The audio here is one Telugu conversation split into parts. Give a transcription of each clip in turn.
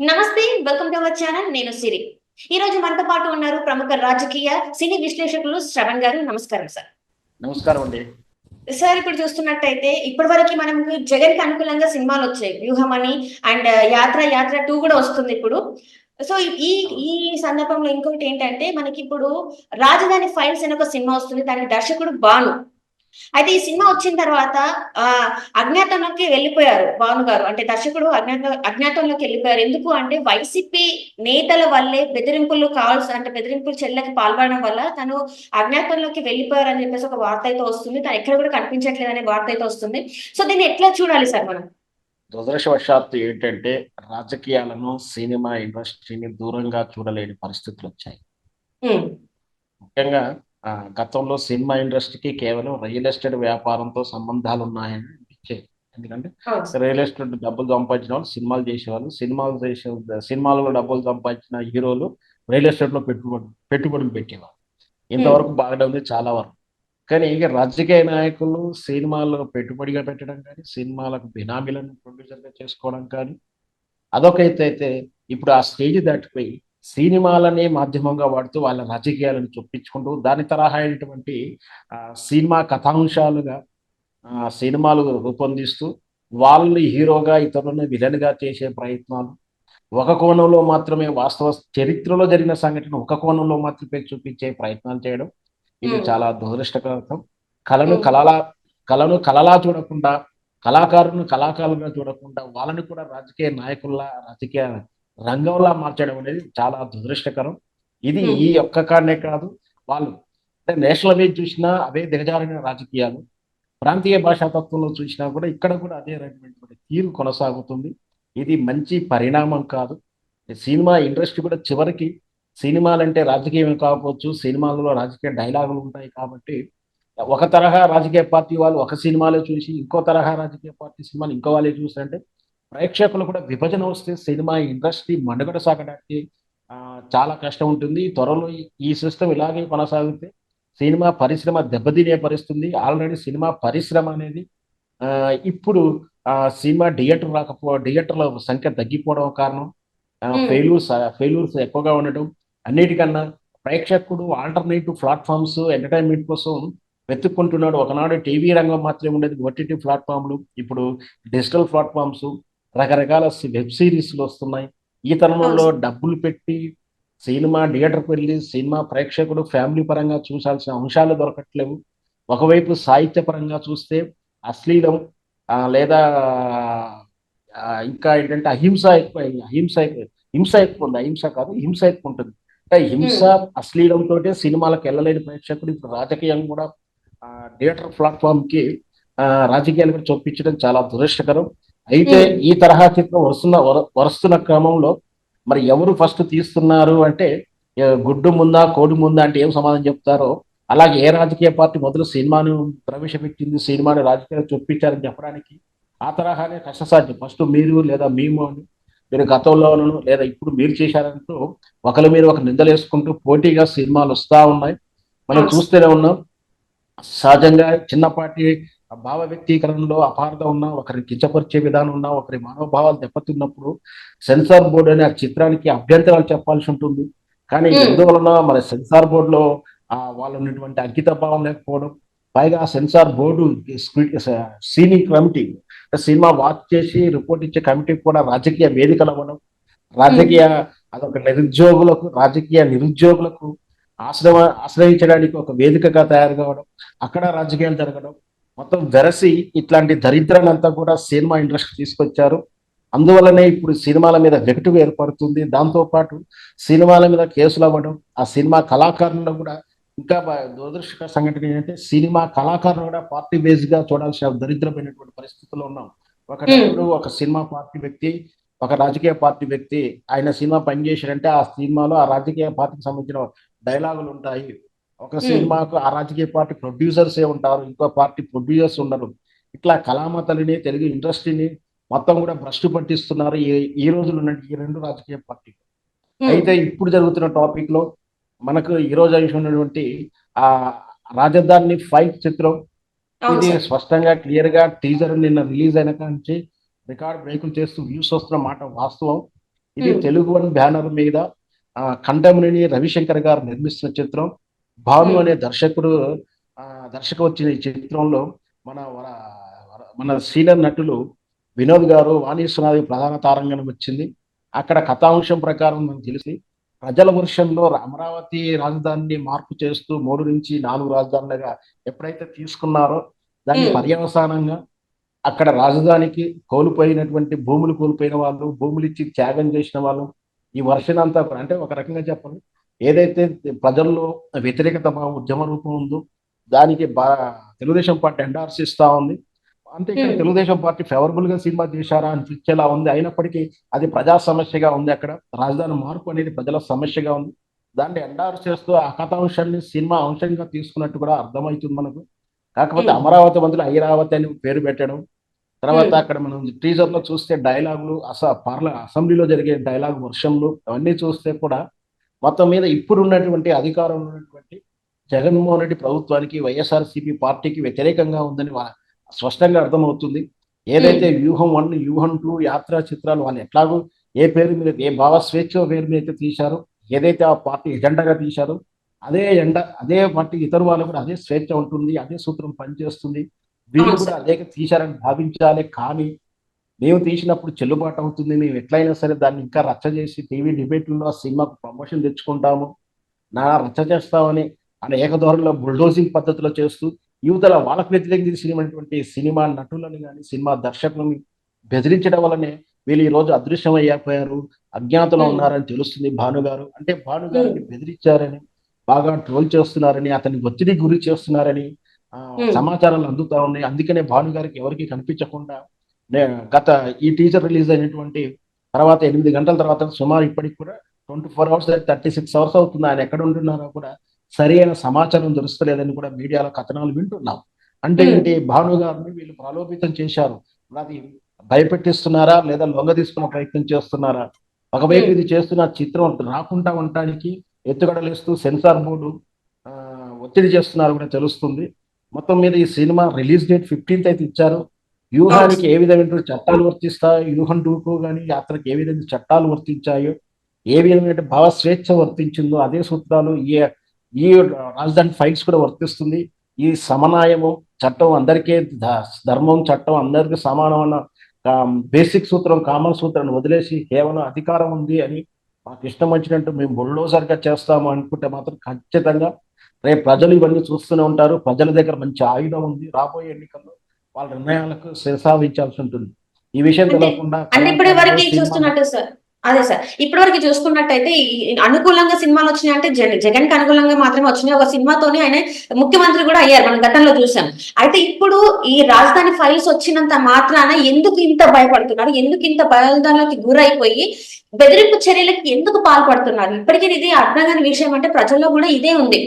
నమస్తే. Welcome to our channel. నేను సిరి. ఈ రోజు మనతో పాటు ఉన్నారు ప్రముఖ రాజకీయ, సినీ విశ్లేషకులు శ్రవణ్ గారు. నమస్కారం సార్. నమస్కారం అండి. సార్ ఇప్పుడు చూస్తున్నట్టయితే ఇప్పటివరకి మనకు జగన్‌కి అనుకూలంగా సినిమాలొచ్చాయి. 'వ్యూహం' అని అండ్ 'యాత్ర 2' కూడా వస్తుంది ఇప్పుడు. సో, ఈ అవును. ఈ సందర్భంలో ఇంకోటేంటంటే మనకిప్పుడు 'రాజధాని ఫైల్స్' అని ఒక సినిమా వస్తుంది. దానికి దర్శకుడు 'భాను'. అయితే ఈ సినిమా హ్మ్. వచ్చిన తర్వాత అజ్ఞాతంలోకి వెళ్ళిపోయారు భాను గారు. అంటే దర్శకుడు అజ్ఞాతంలోకి వెళ్ళిపోయారు. ఎందుకు అంటే వైసీపీ నేతల వల్లే బెదిరింపులు కాల్స్ అంటే బెదిరింపులు చర్యలకు పాల్పడడం వల్ల తను అజ్ఞాతంలోకి వెళ్ళిపోయారని చెప్పేసి ఒక వార్త అయితే వస్తుంది. తను ఎక్కడ కూడా కనిపించట్లేదనే వార్త అయితే వస్తుంది. సో దీన్ని ఎట్లా చూడాలి సార్ మనం? దురదృష్టవశాత్తు ఏంటంటే రాజకీయాలను, సినిమా ఇండస్ట్రీని దూరంగా చూడలేని పరిస్థితులొచ్చాయి. హ్మ్. ముఖ్యంగా గతంలో సినిమా ఇండస్ట్రీకి కేవలం రియల్ ఎస్టేట్ వ్యాపారంతో సంబంధాలున్నాయని అనిపించేది. ఎందుకంటే అవును సార్. రియల్ ఎస్టేట్ డబ్బులు సంపాదించిన వాళ్ళు సినిమాలు చేసేవాళ్ళు. సినిమాలలో డబ్బులు సంపాదించిన హీరోలు రియల్ ఎస్టేట్‌లో పెట్టుబడులు పెట్టేవాళ్ళు. హ్మ్. ఇంతవరకు బాగానే ఉంది చాలా వరకు. కానీ ఇక రాజకీయ నాయకులు సినిమాల్లో పెట్టుబడిగా పెట్టడం కానీ, సినిమాలకు బినామీలను ప్రొడ్యూసర్‌గా చేసుకోవడం కానీ, అదొక ఎత్తైతే ఇప్పుడు ఆ స్టేజ్ దాటిపోయి సినిమాలనే మాధ్యమంగా వాడుతూ వాళ్ళ రాజకీయాలను చొప్పించుకుంటూ దాని తరహా అయినటువంటి సినిమా కథాంశాలుగా సినిమాలు రూపొందిస్తూ వాళ్ళని హీరోగా, ఇతరులను విలన్‌గా చేసే ప్రయత్నాలు. ఒక కోణంలో మాత్రమే వాస్తవ చరిత్రలో జరిగిన సంఘటన ఒక కోణంలో మాత్రమే చూపించే ప్రయత్నాలు చేయడం. ఇది హ్మ్. చాలా దురదృష్టకరం. కళను హ్మ్. కళలా కళను కళలా చూడకుండా, కళాకారులను కళాకారులుగా చూడకుండా, వాళ్ళని కూడా రాజకీయ నాయకుల్లా, రాజకీయ రంగంలా మార్చడం అనేది చాలా దురదృష్టకరం. ఇది హ్మ్. ఈ ఒక్క కాడనే కాదు. వాళ్ళు అంటే నేషనల్ వైజ్ చూసినా అవే దిగజారిన రాజకీయాలు. ప్రాంతీయ భాషా తత్వంలో చూసినా కూడా ఇక్కడ కూడా అదే రకమైనటువంటి తీరు కొనసాగుతుంది. ఇది మంచి పరిణామం కాదు. సినిమా ఇండస్ట్రీ కూడా చివరికి సినిమాలంటే రాజకీయమే కాకపోవచ్చు. సినిమాలలో రాజకీయ డైలాగులు ఉంటాయి కాబట్టి, ఒక తరహా రాజకీయ పార్టీ వాళ్ళు ఒక సినిమాలో చూసి, ఇంకో తరహా రాజకీయ పార్టీ సినిమాలు ఇంకో వాళ్ళే చూసారంటే, ప్రేక్షకులు కూడా విభజన వస్తే సినిమా ఇండస్ట్రీ మనుగడ సాగడానికి చాలా కష్టం ఉంటుంది. త్వరలో ఈ సిస్టమ్ ఇలాగే కొనసాగితే సినిమా పరిశ్రమ దెబ్బతినే పరిస్థితుంది. ఆల్రెడీ సినిమా పరిశ్రమ అనేది ఇప్పుడు సినిమా థియేటర్ల సంఖ్య తగ్గిపోవడం కారణం. హ్మ్. ఫెయిల్యూర్స్ ఎక్కువగా ఉండటం. అన్నిటికన్నా ప్రేక్షకుడు ఆల్టర్‌నేటివ్ ప్లాట్‌ఫార్మ్స్ ఎంటర్‌టైన్‌మెంట్ కోసం వెతుక్కుంటున్నాడు. ఒకనాడు టీవీ రంగం మాత్రమే ఉండేది. ఓటీటీ ప్లాట్‌ఫార్మ్‌లు, ఇప్పుడు డిజిటల్ ప్లాట్‌ఫార్మ్స్, రకరకాల వెబ్ సీరీస్‌లొస్తున్నాయి. ఈ అవును తరుణంలో సార్. డబ్బులు పెట్టి సినిమా థియేటర్‌కి వెళ్లి సినిమా ప్రేక్షకుడు ఫ్యామిలీ పరంగా చూసాల్సిన అంశాలు దొరకట్లేవు. ఒకవైపు సాహిత్యపరంగా చూస్తే అశ్లీలం లేదా ఇంకా ఏంటంటే హింస ఎక్కువుంది. అహింస కాదు, హింస ఎక్కువుంటుంది. అంటే హింస, హ్మ్. అశ్లీలంతోటే సినిమాలకెళ్ళలేని ప్రేక్షకుడు ఇప్పుడు రాజకీయం కూడా థియేటర్ ప్లాట్‌ఫార్మ్‌కి రాజకీయాలు కూడా చొప్పించడం చాలా దురదృష్టకరం. అయితే హ్మ్. ఈ తరహా చిత్రం వస్తున్న క్రమంలో మరి ఎవరు ఫస్ట్ తీస్తున్నారు అంటే గుడ్డు ముందా, కోడి ముందా అంటే ఏం సమాధానం చెప్తారో, అలాగే ఏ రాజకీయ పార్టీ మొదలు సినిమాను ప్రవేశపెట్టింది, సినిమాని రాజకీయాలు చొప్పించారని చెప్పడానికి ఆ తరహానే కష్టసాధ్యం. ఫస్ట్ మీరు లేదా మేము అని మీరు గతంలోను లేదా ఇప్పుడు మీరు చేశారంటూ ఒకరి మీద ఒకరు నిందలేసుకుంటూ పోటీగా సినిమాలు వస్తా ఉన్నాయి. మనం అవును సార్. చూస్తూనే ఉన్నాం. సహజంగా చిన్నపాటి భావ వ్యక్తీకరణలో అపార్థం ఉన్నా, ఒకరిని కించపరిచే విధానం ఉన్నా, ఒకరి మనోభావాలు దెబ్బతిన్నప్పుడు సెన్సార్ బోర్డ్ అనే ఆ చిత్రానికి అభ్యంతరాలు చెప్పాల్సి ఉంటుంది. కానీ హ్మ్. ఎందువలన మరి సెన్సార్ బోర్డ్‌లో వాళ్ళు ఉన్నటువంటి అంకిత భావం లేకపోవడం, పైగా ఆ censor board screening committee cinema watch చేసి రిపోర్ట్ ఇచ్చే కమిటీకి కూడా రాజకీయ వేదికలు అవ్వడం, హ్మ్. రాజకీయ అదొక రాజకీయ నిరుద్యోగులకు ఆశ్రమ ఆశ్రయించడానికి ఒక వేదికగా తయారు కావడం, అక్కడ రాజకీయాలు జరగడం, మొత్తం వెరసి ఇట్లాంటి దరిద్రాన్నంతా కూడా సినిమా ఇండస్ట్రీ తీసుకొచ్చారు. అందువల్లనే ఇప్పుడు సినిమాల మీద వెగటు ఏర్పడుతుంది. దాంతో పాటు సినిమాల మీద కేసులవ్వడం, ఆ సినిమా కళాకారులను కూడా ఇంకా దురదృష్టకర సంఘటన ఏంటంటే సినిమా కళాకారులను కూడా పార్టీ బేస్‌గా చూడాల్సిన దరిద్రమైనటువంటి పరిస్థితుల్లో ఉన్నాం. ఒక హ్మ్. నటుడు, ఒక సినిమా పార్టీ వ్యక్తి, ఒక రాజకీయ పార్టీ వ్యక్తి ఆయన సినిమా పనిచేసాడంటే ఆ సినిమాలో ఆ రాజకీయ పార్టీకి సంబంధించిన డైలాగులుంటాయి. ఒక హ్మ్. సినిమాకు ఆ రాజకీయ పార్టీ ప్రొడ్యూసర్సే ఉంటారు. ఇంకో పార్టీ ప్రొడ్యూసర్స్ ఉండరు. ఇట్లా కళామతల్లిని, తెలుగు ఇండస్ట్రీని మొత్తం కూడా భ్రష్టు పట్టిస్తున్నారు. ఈ ఈ రోజున ఉన్నటువంటి ఈ 2 రాజకీయ పార్టీలు. హ్మ్. అయితే ఇప్పుడు జరుగుతున్న టాపిక్‌లో మనకు ఈరోజు అయినటువంటి ఆహ్, 'రాజధాని ఫైట్' చిత్రం అవును ఇది సార్. స్పష్టంగా క్లియర్‌గా టీజర్ నిన్న రిలీజ్ అయిన కాడ నుంచి రికార్డ్ బ్రేకులు చేస్తూ వ్యూస్ వస్తున్న మాట వాస్తవం. ఇది తెలుగు వన్ బ్యానర్ మీద కంఠమనేని రవిశంకర్ గారు నిర్మిస్తున్న చిత్రం. భాను అనే దర్శకుడు దర్శకం వచ్చిన ఈ చిత్రంలో మన మన సీనియర్ నటులు వినోద్ గారు, వాణీశ్వరనాథ్ ప్రధాన తారంగణం వచ్చింది. అక్కడ కథాంశం ప్రకారం మనకు తెలిసి ప్రజల వర్షంలో అమరావతి రాజధానిని మార్పు చేస్తూ 3 నుంచి 4 రాజధానులుగా ఎప్పుడైతే తీసుకున్నారో దాని పర్యవసానంగా అక్కడ రాజధానికి కోల్పోయినటువంటి భూములు కోల్పోయిన వాళ్ళు, భూములు ఇచ్చి త్యాగం చేసిన వాళ్ళు, ఈ వర్షన్ అంతా అంటే ఒక రకంగా చెప్పండి, ఏదైతే ప్రజల్లో వ్యతిరేకత ఉద్యమ రూపం ఉందో దానికి తెలుగుదేశం పార్టీ ఎండార్స్ ఇస్తా ఉంది. అంటే ఇక్కడ తెలుగుదేశం పార్టీ ఫేవరబుల్ గా సినిమా చేశారా అనిపించేలా ఉంది. అయినప్పటికీ అది ప్రజా సమస్యగా ఉంది. అక్కడ రాజధాని మార్పు అనేది ప్రజల సమస్యగా ఉంది. దాన్ని ఎండార్స్ చేస్తూ ఆ కథాంశాన్ని సినిమా అంశంగా తీసుకున్నట్టు కూడా అర్థమవుతుంది మనకు. కాకపోతే అమరావతి బదులు ఐరావతి అని పేరు పెట్టడం, తర్వాత అక్కడ మనం టీజర్ లో చూస్తే డైలాగులు అసెంబ్లీలో జరిగే డైలాగ్ వర్షంలు అవన్నీ చూస్తే కూడా మొత్తం మీద ఇప్పుడు ఉన్నటువంటి అధికారంలో ఉన్నటువంటి జగన్మోహన్ రెడ్డి ప్రభుత్వానికి, వైఎస్ఆర్సీపీ పార్టీకి వ్యతిరేకంగా ఉందని స్పష్టంగా అర్థమవుతుంది. ఏదైతే వ్యూహం 1, వ్యూహం 2 యాత్రా చిత్రాలు వాళ్ళు ఎట్లాగో ఏ పేరు మీద, ఏ భావ స్వేచ్ఛ పేరు మీద అయితే తీశారో, ఏదైతే ఆ పార్టీ ఎజెండాగా తీశారో అదే పార్టీ ఇతరు వాళ్ళు కూడా అదే స్వేచ్ఛ ఉంటుంది, అదే సూత్రం పనిచేస్తుంది. వీళ్ళు కూడా అదే తీశారని భావించాలి. కానీ మేము తీసినప్పుడు చెల్లుబాటు అవుతుంది, మేము ఎట్లయినా సరే దాన్ని ఇంకా రచ్చ చేసి టీవీ డిబేట్లో ఆ సినిమాకు ప్రమోషన్ తెచ్చుకుంటాము, రచ్చ చేస్తామని అనే ఏకధోరణిలో బుల్డోజింగ్ పద్ధతిలో చేస్తూ యువతల వాళ్ళకు వ్యతిరేకించినటువంటి సినిమా నటులను కానీ సినిమా దర్శకులను బెదిరించడం వల్లనే వీళ్ళు ఈ రోజు అదృశ్యం అయ్యాపోయారు, అజ్ఞాతంలో ఉన్నారని తెలుస్తుంది. భానుగారు అంటే భానుగారిని బెదిరించారని, బాగా ట్రోల్ చేస్తున్నారని, అతన్ని ఒత్తిడి గురి చేస్తున్నారని సమాచారాలు అందుతా ఉన్నాయి. అందుకనే భానుగారికి ఎవరికి కనిపించకుండా గత ఈ టీజర్ రిలీజ్ అయినటువంటి తర్వాత 8 గంటల తర్వాత సుమారు ఇప్పటికి కూడా 24 hours 36 hours అవుతుంది. ఆయన ఎక్కడ ఉంటున్నారో కూడా సరి అయిన సమాచారం దొరుకుతలేదని కూడా మీడియాలో కథనాలు వింటున్నాం. అంటే ఏంటి, భానుగారిని వీళ్ళు ప్రలోభితం చేశారు, అది భయపెట్టిస్తున్నారా లేదా లొంగ తీసుకున్న ప్రయత్నం చేస్తున్నారా? ఒకవైపు ఇది చేస్తున్న చిత్రం రాకుండా ఉండటానికి ఎత్తుగడలేస్తూ సెన్సార్ బోర్డు ఒత్తిడి చేస్తున్నారు కూడా తెలుస్తుంది. మొత్తం మీద ఈ సినిమా రిలీజ్ డేట్ 15th అయితే ఇచ్చారు. వ్యూహానికి ఏ విధమైన చట్టాలు వర్తిస్తాయో, వ్యూహం 2కు కానీ యాత్రకు ఏ విధంగా చట్టాలు వర్తించాయో, ఏ విధమైన భావ స్వేచ్ఛ వర్తించిందో అదే సూత్రాలు ఈ రాజధాని ఫైల్స్ కూడా వర్తిస్తుంది. ఈ సమన్వయము చట్టం అందరికీ, ధర్మం చట్టం అందరికీ సమానమైన బేసిక్ సూత్రం, కామన్ సూత్రాన్ని వదిలేసి కేవలం అధికారం ఉంది అని మాకు ఇష్టం వచ్చినట్టు మేము బుల్డోజర్గా చేస్తాము అనుకుంటే మాత్రం ఖచ్చితంగా రేపు ప్రజలు ఇవన్నీ చూస్తూనే ఉంటారు. ప్రజల దగ్గర మంచి ఆయుధం ఉంది. రాబోయే ఎన్నికల్లో వాళ్ళ నిర్ణయాలకు శిరసావించాల్సి ఉంటుంది. ఈ విషయం తెలియకుండా అదే సార్, ఇప్పటి వరకు చూసుకున్నట్టయితే అనుకూలంగా సినిమాలు వచ్చినాయి అంటే జగన్ కి అనుకూలంగా మాత్రమే వచ్చినాయి. ఒక సినిమాతోనే ఆయన ముఖ్యమంత్రి కూడా అయ్యారు, మనం గతంలో చూసాం. అయితే ఇప్పుడు ఈ రాజధాని ఫైల్స్ వచ్చినంత మాత్రాన ఎందుకు ఇంత భయపడుతున్నారు, ఎందుకు ఇంత భయాందోళనకి గురైపోయి బెదిరింపు చర్యలకు ఎందుకు పాల్పడుతున్నారు? ఇప్పటికీ ఇది అర్థం కాని విషయం. అంటే ప్రజల్లో కూడా ఇదే ఉంది,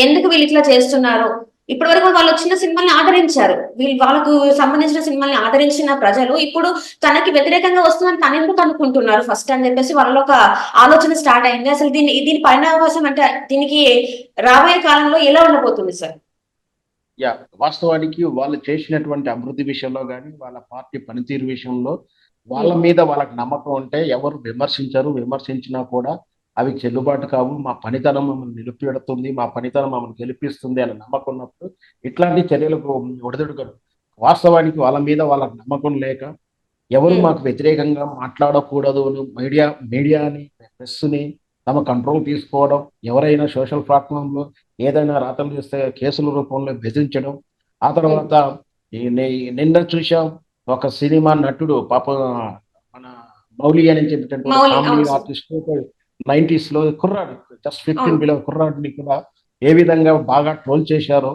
ఎందుకు వీళ్ళు ఇట్లా చేస్తున్నారు? ఇప్పటి వరకు వాళ్ళు వచ్చిన సినిమాల్ని ఆదరించారు, వాళ్ళకు సంబంధించిన సినిమాల్ని ఆదరించిన ప్రజలు ఇప్పుడు తనకి వ్యతిరేకంగా వస్తుందని తను ఎందుకు అనుకుంటున్నారు ఫస్ట్ అని చెప్పేసి వాళ్ళలో ఒక ఆలోచన స్టార్ట్ అయింది. అసలు దీని పరిణామం అంటే దీనికి రాబోయే కాలంలో ఎలా ఉండబోతుంది సార్? వాస్తవానికి వాళ్ళు చేసినటువంటి అభివృద్ధి విషయంలో కానీ, వాళ్ళ పార్టీ పనితీరు విషయంలో వాళ్ళ మీద వాళ్ళకి నమ్మకం ఉంటే ఎవరు విమర్శించరు. విమర్శించినా కూడా అవి చెల్లుబాటు కావు. మా పనితనం మమ్మల్ని నిలిపిపెడుతుంది, మా పనితనం మమ్మల్ని గెలిపిస్తుంది అని నమ్మకం ఉన్నప్పుడు ఇట్లాంటి చర్యలకు ఒడిదుడుకరు. వాస్తవానికి వాళ్ళ మీద వాళ్ళకి నమ్మకం లేక ఎవరు మాకు వ్యతిరేకంగా మాట్లాడకూడదు, మీడియాని, ప్రెస్ని తమ కంట్రోల్ తీసుకోవడం, ఎవరైనా సోషల్ ప్లాట్ఫామ్లో ఏదైనా రాతలు చేస్తే కేసుల రూపంలో బెదిరించడం. ఆ తర్వాత నిన్న చూసాం ఒక సినిమా నటుడు పాప మన మౌలి అని చెప్పేటటువంటి ఆర్టిస్ట్ 90s లో కుర్రాడు, జస్ట్ 15 బిలో కుర్రాడిని కూడా ఏ విధంగా బాగా ట్రోల్ చేశారో,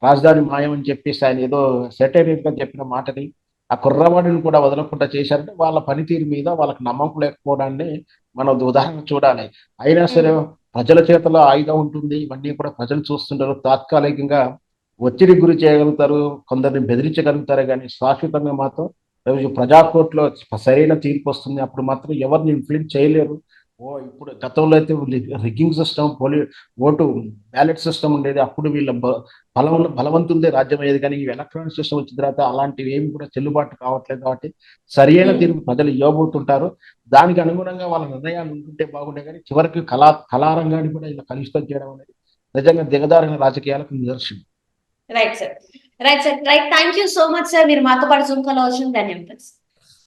రాజధాని మాయం అని చెప్పేసి ఆయన ఏదో సెటైరిక్ గా చెప్పిన మాటని ఆ కుర్రవాడిని కూడా వదలకుండా చేశారంటే వాళ్ళ పనితీరు మీద వాళ్ళకి నమ్మకం లేకపోవడాన్ని మనం ఉదాహరణ చూడాలి. అయినా సరే ప్రజల చేతిలో ఆయుధం ఉంటుంది, ఇవన్నీ కూడా ప్రజలు చూస్తుంటారు. తాత్కాలికంగా ఒత్తిడి గురి చేయగలుగుతారు, కొందరిని బెదిరించగలుగుతారు, కానీ శాశ్వతంగా మాత్రం ప్రజాకోర్టులో సరైన తీర్పు వస్తుంది. అప్పుడు మాత్రం ఎవరిని ఇన్ఫ్లుయెన్స్ చేయలేరు. ఇప్పుడు గతంలో అయితే rigging system vote ballot system ఉండేది. అప్పుడు వీళ్ళ బలవంతుందే రాజ్యం అయ్యేది. కానీ ఈ ఎలక్ట్రానిక్ సిస్టమ్ వచ్చిన తర్వాత అలాంటివి ఏమి కూడా చెల్లుబాటు కావట్లేదు కాబట్టి సరియైన ఉమ్. తీర్పు ప్రజలు ఇవ్వబోతుంటారు. దానికి అనుగుణంగా వాళ్ళ నిర్ణయాలు ఉంటుంటే బాగుండే, కానీ చివరికి కళారంగాన్ని కూడా ఇలా కలుషితం చేయడం అనేది నిజంగా దిగజారిన రాజకీయాలకు నిదర్శనం. Right sir. Thank you so much sir. మీరు మాతో పాటు జూమ్ కాల్ వచ్చిన ధన్యవాదాలు.